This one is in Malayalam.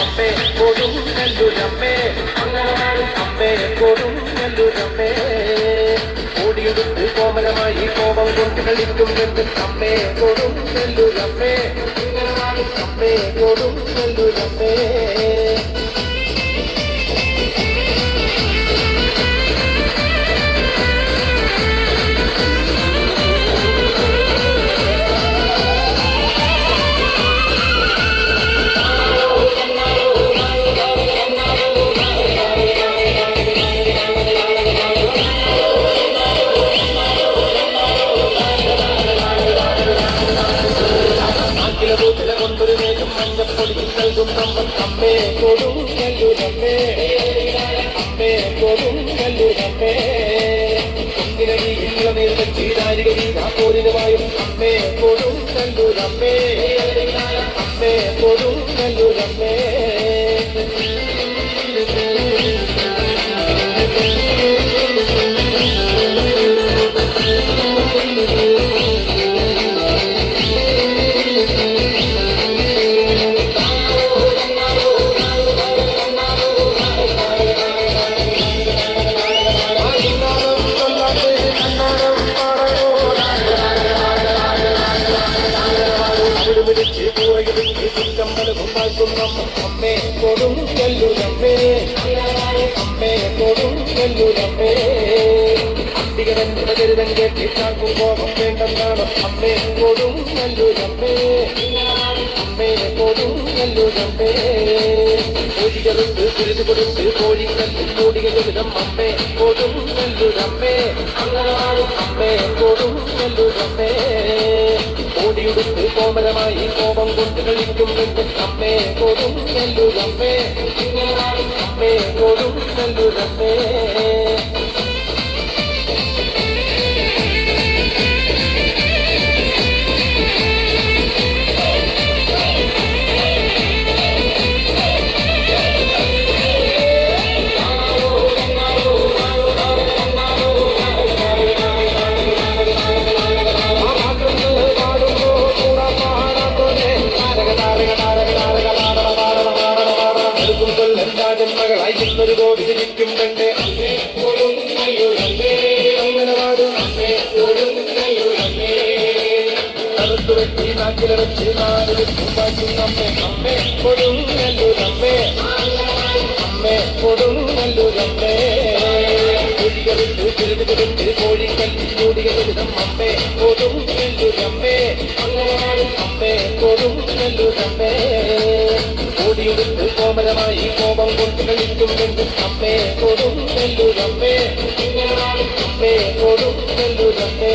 അമ്മേ കൊടും നെല്ലുരമ്മേ അമ്മേ കൊടും നെല്ലുരമ്മേ ഓടിയെടുത്ത് കോമലമായി കോപം കൊണ്ട് കളിക്കുന്നുണ്ട് അമ്മേ കൊടും നെല്ലുരമ്മേ അമ്മേ കൊടും നെല്ലുരമ്മേ അമ്മേ കൊടും നെല്ലുരമ്മേ അമ്മേ കൊടും നെല്ലുരമ്മേ ഒന്നിനടി ഇള്ള നേരിട ചീരാരിക വീരാപോരിനുമായും അമ്മേ കൊടും നെല്ലുരമ്മേ അമ്മേ കൊടും നെല്ലുരമ്മേ അമ്മേ കൊടും നെല്ലുരമ്മേ അമ്മേ കൊടും നെല്ലുരമ്മേ അന്തികരൻ കേട്ടാക്കും കോപം വേണ്ടെന്നാണ് അമ്മേ കൊടും നെല്ലുരമ്മേ അമ്മേ കൊടും നെല്ലുരമ്മേ കോഴികളുണ്ട് കുരുത് കൊടുത്ത് കോഴിക്കല്ലിൽ കോടികളും അമ്മേ കൊടും നെല്ലുരമ്മേ അമ്മേ കൊടും നെല്ലുരമ്മേ ഓടിയുടുത്ത് കോമലമായി കോപം കൊണ്ട് കളിക്കുന്നുണ്ട് അമ്മേ കൊടും നെല്ലുരമ്മേ അമ്മേ കൊടും നെല്ലുരമ്മേ ജന്മകളായിരുന്നൊരു ഗോവിന്ദിക്കും തന്നെ അമ്മേ കൊടും നെല്ലുരമ്മേ അങ്ങനെ പാടും അമ്മേ കൊടും നെല്ലുരമ്മേ കറുത്തു വെട്ടി നാക്കിലടച്ച് നാടും അമ്മേ അമ്മേ കൊടും നെല്ലുരമ്മേ അമ്മേ കൊടും നെല്ലുരമ്മേ കോഴികളിട്ട് ചെറുത് കൊടുത്ത് കോഴിക്കല്ലി കോടികളിടം അമ്മേ കൊടും നെല്ലുരമ്മേ അമ്മേ കൊടും നെല്ലുരമ്മേ ഓടിയെടുത്ത് കോമലമായി കോപം കൊണ്ട് കളിക്കുന്നുണ്ട് അമ്മേ കൊടും നെല്ലുരമ്മേ അമ്മേ കൊടും നെല്ലുരമ്മേ